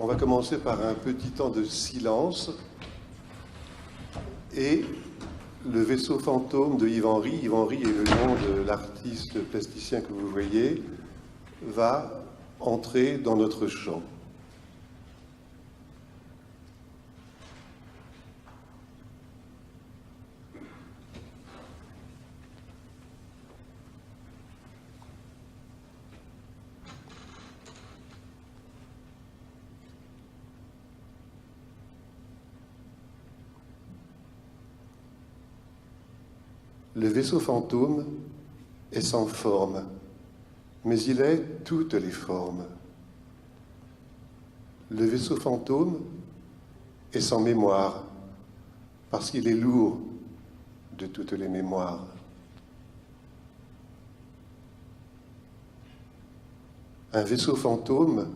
On va commencer par un petit temps de silence et le vaisseau fantôme de Yves Henry. Yves Henry est le nom de l'artiste plasticien que vous voyez, va entrer dans notre chant. Le vaisseau fantôme est sans forme, mais il est toutes les formes. Le vaisseau fantôme est sans mémoire, parce qu'il est lourd de toutes les mémoires. Un vaisseau fantôme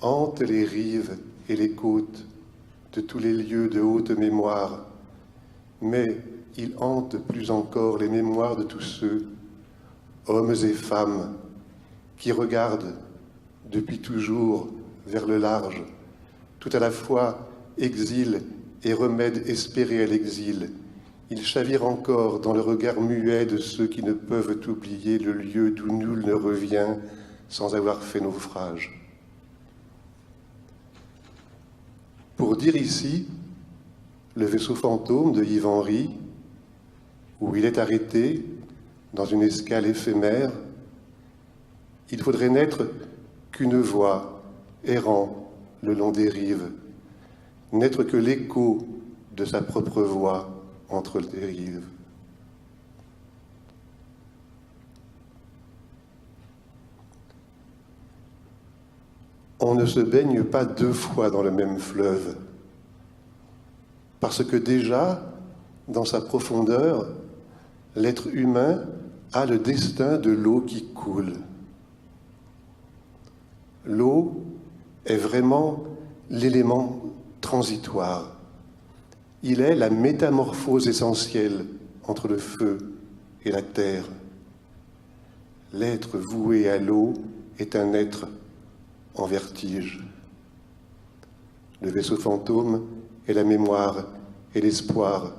hante les rives et les côtes de tous les lieux de haute mémoire, mais il hante plus encore les mémoires de tous ceux, hommes et femmes, qui regardent depuis toujours vers le large, tout à la fois exil et remède espéré à l'exil. Il chavire encore dans le regard muet de ceux qui ne peuvent oublier le lieu d'où nul ne revient sans avoir fait naufrage. Pour dire ici, le vaisseau fantôme de Yves Henry, où il est arrêté dans une escale éphémère, il faudrait n'être qu'une voix errant le long des rives, n'être que l'écho de sa propre voix entre les rives. On ne se baigne pas deux fois dans le même fleuve, parce que déjà, dans sa profondeur, l'être humain a le destin de l'eau qui coule. L'eau est vraiment l'élément transitoire. Il est la métamorphose essentielle entre le feu et la terre. L'être voué à l'eau est un être en vertige. Le vaisseau fantôme est la mémoire et l'espoir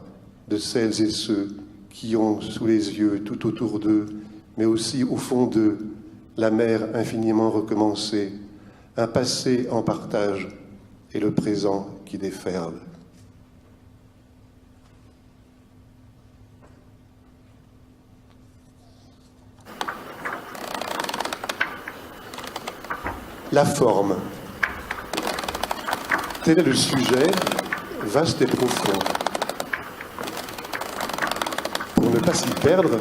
de celles et ceux qui ont sous les yeux, tout autour d'eux, mais aussi au fond d'eux, la mer infiniment recommencée, un passé en partage et le présent qui déferle. La forme. Tel est le sujet, vaste et profond. Pour ne pas s'y perdre,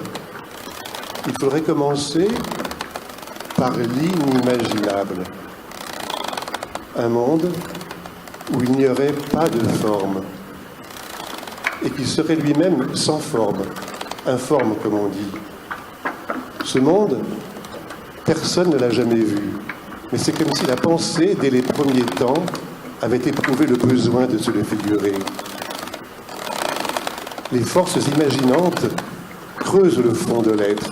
il faudrait commencer par l'inimaginable. Un monde où il n'y aurait pas de forme et qui serait lui-même sans forme, informe comme on dit. Ce monde, personne ne l'a jamais vu, mais c'est comme si la pensée, dès les premiers temps, avait éprouvé le besoin de se le figurer. Les forces imaginantes creusent le fond de l'être.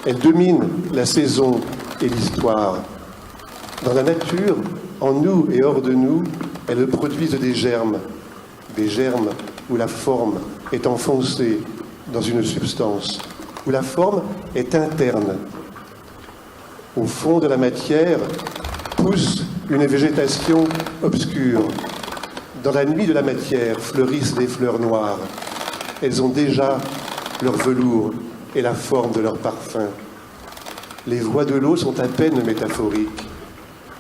Elles dominent la saison et l'histoire. Dans la nature, en nous et hors de nous, elles produisent des germes où la forme est enfoncée dans une substance, où la forme est interne. Au fond de la matière pousse une végétation obscure. Dans la nuit de la matière fleurissent des fleurs noires. Elles ont déjà leur velours et la forme de leur parfum. Les voix de l'eau sont à peine métaphoriques.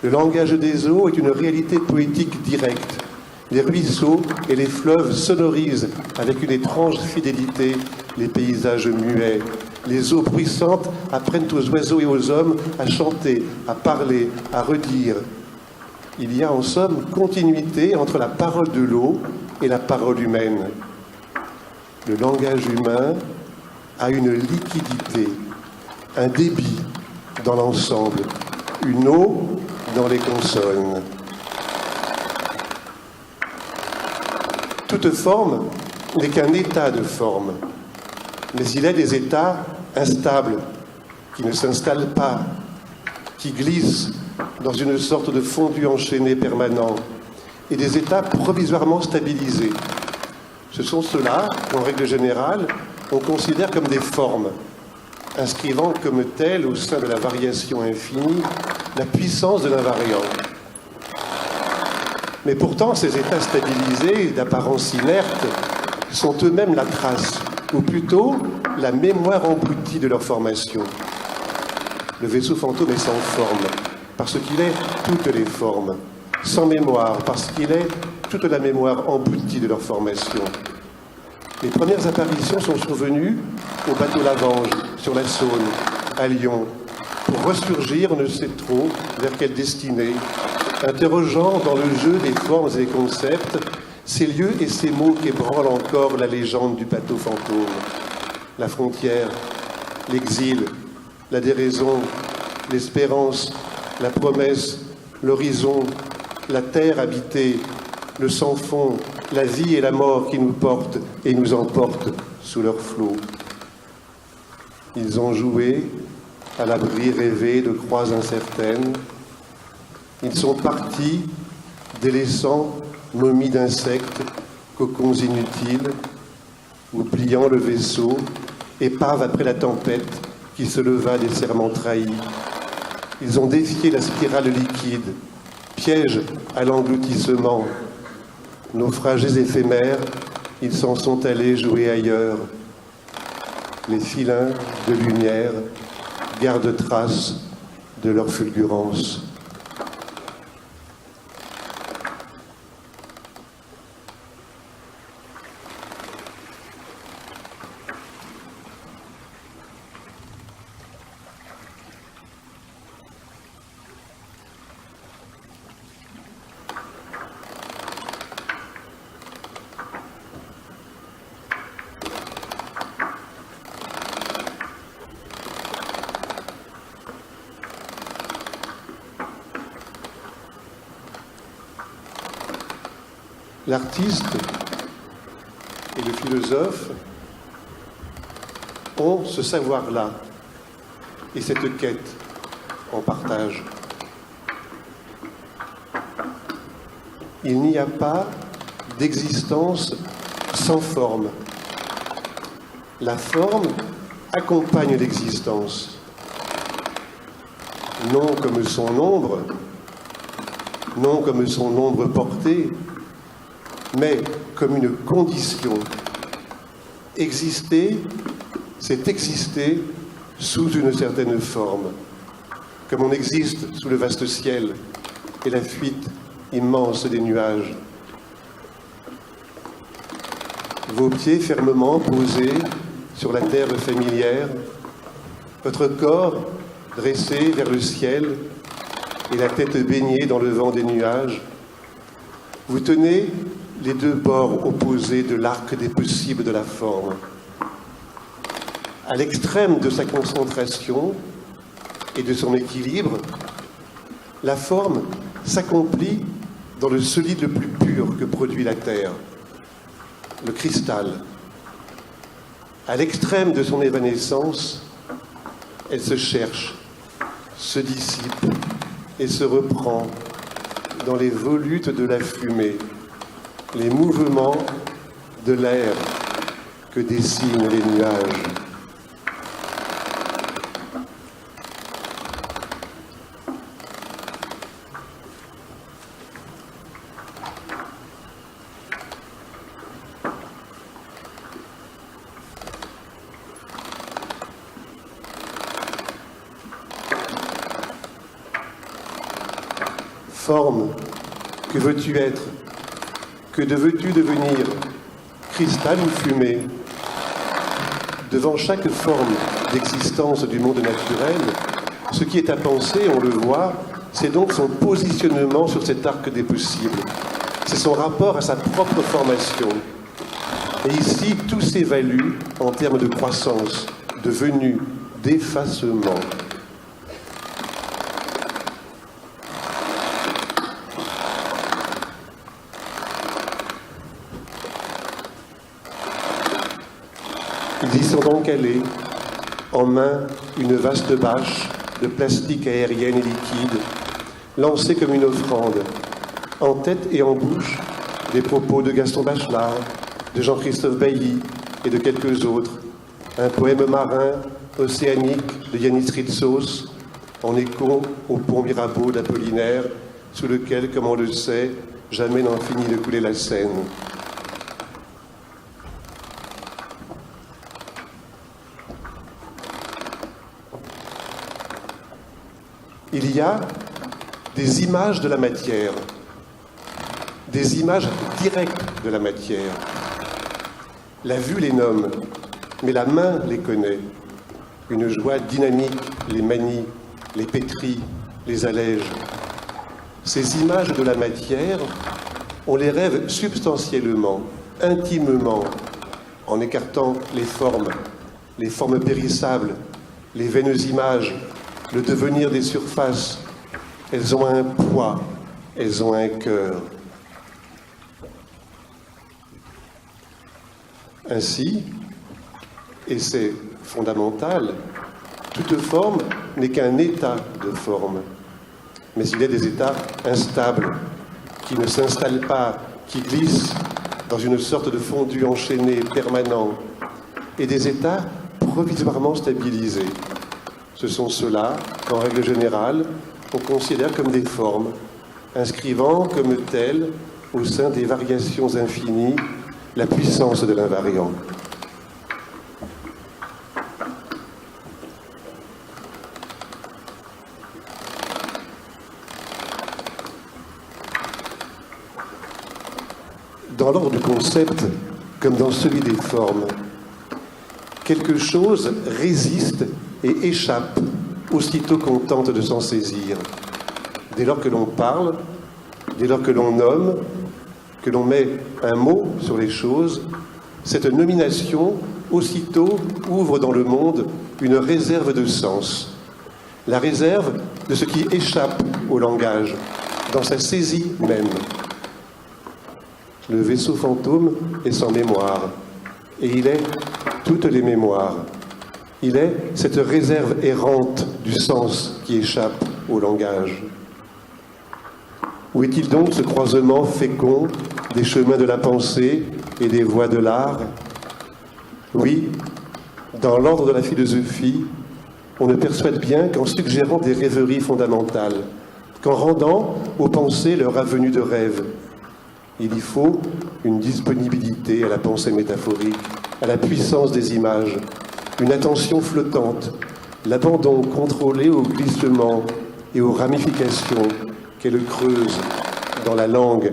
Le langage des eaux est une réalité poétique directe. Les ruisseaux et les fleuves sonorisent avec une étrange fidélité les paysages muets. Les eaux bruissantes apprennent aux oiseaux et aux hommes à chanter, à parler, à redire. Il y a en somme continuité entre la parole de l'eau et la parole humaine. Le langage humain a une liquidité, un débit dans l'ensemble, une eau dans les consonnes. Toute forme n'est qu'un état de forme, mais il est des états instables, qui ne s'installent pas, qui glissent dans une sorte de fondu enchaîné permanent et des états provisoirement stabilisés. Ce sont ceux-là qu'en règle générale, on considère comme des formes, inscrivant comme telles au sein de la variation infinie la puissance de l'invariant. Mais pourtant, ces états stabilisés, d'apparence inerte, sont eux-mêmes la trace, ou plutôt la mémoire emboutie de leur formation. Le vaisseau fantôme est sans forme, parce qu'il est toutes les formes, sans mémoire, parce qu'il est toute la mémoire emboutie de leur formation. Les premières apparitions sont survenues au bateau Lavange, sur la Saône, à Lyon, pour ressurgir, on ne sait trop, vers quelle destinée, interrogeant dans le jeu des formes et des concepts ces lieux et ces mots qu'ébranlent encore la légende du bateau fantôme. La frontière, l'exil, la déraison, l'espérance, la promesse, l'horizon, la terre habitée, le sans-fond, la vie et la mort qui nous portent et nous emportent sous leur flot. Ils ont joué à l'abri rêvé de croix incertaines. Ils sont partis, délaissant momies d'insectes, cocons inutiles, oubliant le vaisseau, épave après la tempête qui se leva des serments trahis. Ils ont défié la spirale liquide, piège à l'engloutissement. Naufragés éphémères, ils s'en sont allés jouer ailleurs. Les filins de lumière gardent trace de leur fulgurance. L'artiste et le philosophe ont ce savoir-là et cette quête en partage. Il n'y a pas d'existence sans forme. La forme accompagne l'existence, non comme son nombre, non comme son nombre porté, mais comme une condition. Exister, c'est exister sous une certaine forme, comme on existe sous le vaste ciel et la fuite immense des nuages. Vos pieds fermement posés sur la terre familière, votre corps dressé vers le ciel et la tête baignée dans le vent des nuages, vous tenez les deux bords opposés de l'arc des possibles de la forme. À l'extrême de sa concentration et de son équilibre, la forme s'accomplit dans le solide le plus pur que produit la terre, le cristal. À l'extrême de son évanescence, elle se cherche, se dissipe et se reprend dans les volutes de la fumée, les mouvements de l'air que dessinent les nuages. Forme, que veux-tu être? Que veux-tu devenir? Cristal ou fumée? Devant chaque forme d'existence du monde naturel, ce qui est à penser, on le voit, c'est donc son positionnement sur cet arc des possibles. C'est son rapport à sa propre formation. Et ici, tout s'évalue en termes de croissance, de venue, d'effacement. Ils y sont donc allés, en main une vaste bâche de plastique aérienne et liquide, lancé comme une offrande, en tête et en bouche, des propos de Gaston Bachelard, de Jean-Christophe Bailly et de quelques autres, un poème marin océanique de Yanis Ritsos, en écho au pont Mirabeau d'Apollinaire, sous lequel, comme on le sait, jamais n'en finit de couler la Seine. Il y a des images de la matière, des images directes de la matière. La vue les nomme, mais la main les connaît. Une joie dynamique les manie, les pétrit, les allège. Ces images de la matière, on les rêve substantiellement, intimement, en écartant les formes périssables, les vaines images, le devenir des surfaces. Elles ont un poids, elles ont un cœur. Ainsi, et c'est fondamental, toute forme n'est qu'un état de forme. Mais il y a des états instables, qui ne s'installent pas, qui glissent dans une sorte de fondu enchaîné, permanent, et des états provisoirement stabilisés. Ce sont ceux-là qu'en règle générale, on considère comme des formes, inscrivant comme telles, au sein des variations infinies, la puissance de l'invariant. Dans l'ordre du concept, comme dans celui des formes, quelque chose résiste et échappe aussitôt qu'on tente de s'en saisir. Dès lors que l'on parle, dès lors que l'on nomme, que l'on met un mot sur les choses, cette nomination aussitôt ouvre dans le monde une réserve de sens. La réserve de ce qui échappe au langage, dans sa saisie même. Le vaisseau fantôme est sans mémoire, et il est toutes les mémoires. Il est cette réserve errante du sens qui échappe au langage. Où est-il donc ce croisement fécond des chemins de la pensée et des voies de l'art? Oui, dans l'ordre de la philosophie, on ne persuade bien qu'en suggérant des rêveries fondamentales, qu'en rendant aux pensées leur avenue de rêve. Il y faut une disponibilité à la pensée métaphorique, à la puissance des images, une attention flottante, l'abandon contrôlé au glissement et aux ramifications qu'elle creuse dans la langue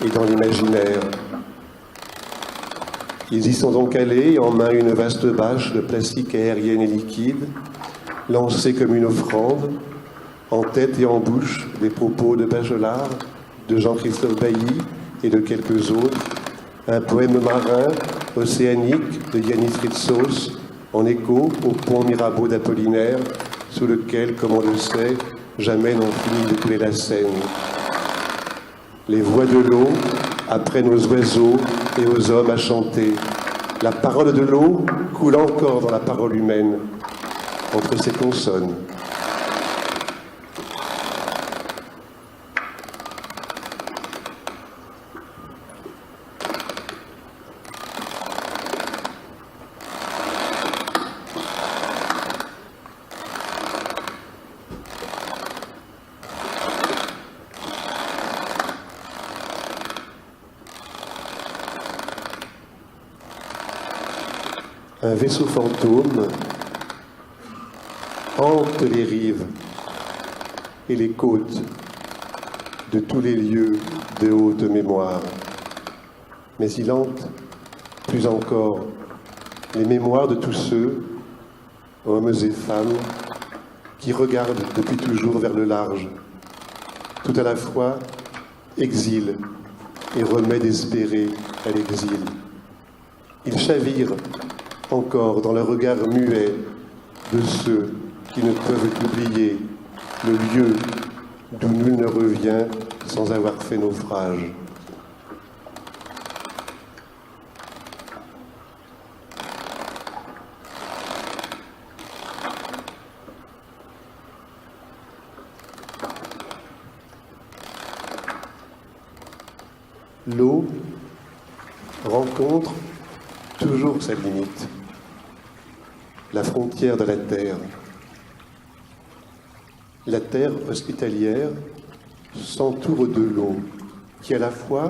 et dans l'imaginaire. Ils y sont donc allés, en main une vaste bâche de plastique aérienne et liquide, lancée comme une offrande, en tête et en bouche des propos de Bachelard, de Jean-Christophe Bailly et de quelques autres, un poème marin océanique de Yanis Ritsos, en écho au pont Mirabeau d'Apollinaire, sous lequel, comme on le sait, jamais n'ont fini de couler la Seine. Les voix de l'eau apprennent aux oiseaux et aux hommes à chanter. La parole de l'eau coule encore dans la parole humaine, entre ses consonnes. Un vaisseau fantôme hante les rives et les côtes de tous les lieux de haute mémoire. Mais il hante, plus encore, les mémoires de tous ceux, hommes et femmes, qui regardent depuis toujours vers le large, tout à la fois exil et remède espéré à l'exil. Ils chavirent encore dans le regard muet de ceux qui ne peuvent oublier le lieu d'où nul ne revient sans avoir fait naufrage. l'eau rencontre toujours sa limite, la frontière de la terre. La terre hospitalière s'entoure de l'eau qui à la fois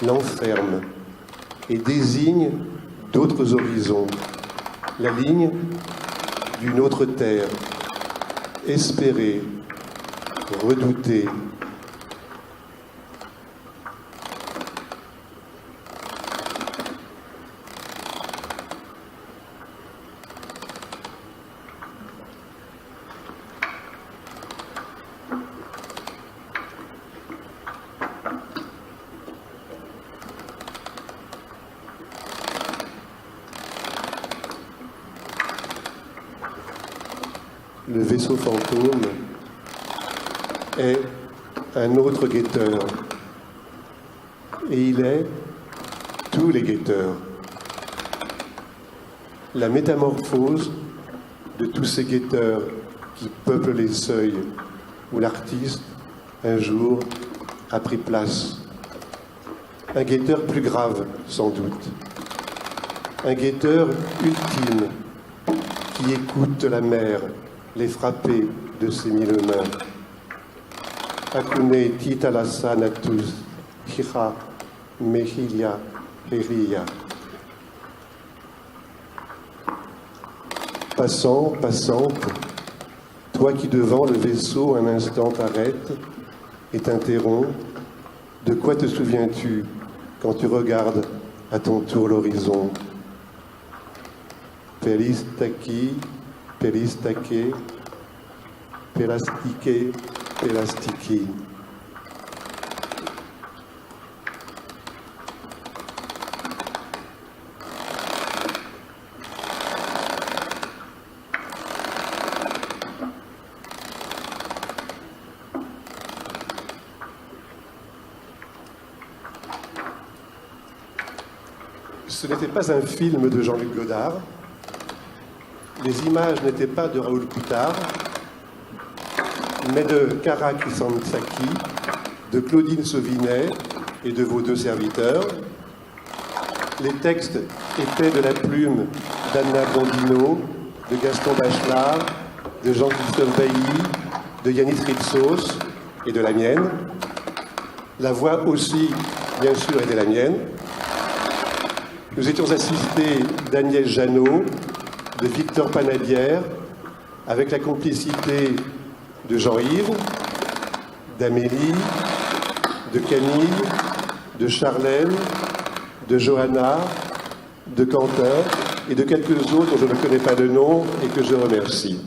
l'enferme et désigne d'autres horizons, la ligne d'une autre terre, espérée, redoutée. Le vaisseau fantôme est un autre guetteur. Et il est tous les guetteurs. La métamorphose de tous ces guetteurs qui peuplent les seuils où l'artiste, un jour, a pris place. Un guetteur plus grave, sans doute. Un guetteur ultime qui écoute la mer les frapper de ses 1000 mains. Akune titalasa natus, hira, mehilia, heria. Passant, passante, toi qui devant le vaisseau un instant t'arrêtes et t'interromps, de quoi te souviens-tu quand tu regardes à ton tour l'horizon? Peristaki, peristake, perastike, perastiki. Ce n'était pas un film de Jean-Luc Godard. Les images n'étaient pas de Raoul Coutard, mais de Kara Krisantsaki, de Claudine Sauvinet et de vos deux serviteurs. Les textes étaient de la plume d'Anna Blondino, de Gaston Bachelard, de Jean-Christophe Bailly, de Yanis Ritsos et de la mienne. La voix aussi, bien sûr, était la mienne. Nous étions assistés d'Agnès Jeannot, de Victor Panadière, avec la complicité de Jean-Yves, d'Amélie, de Camille, de Charlène, de Johanna, de Quentin et de quelques autres dont je ne connais pas le nom et que je remercie.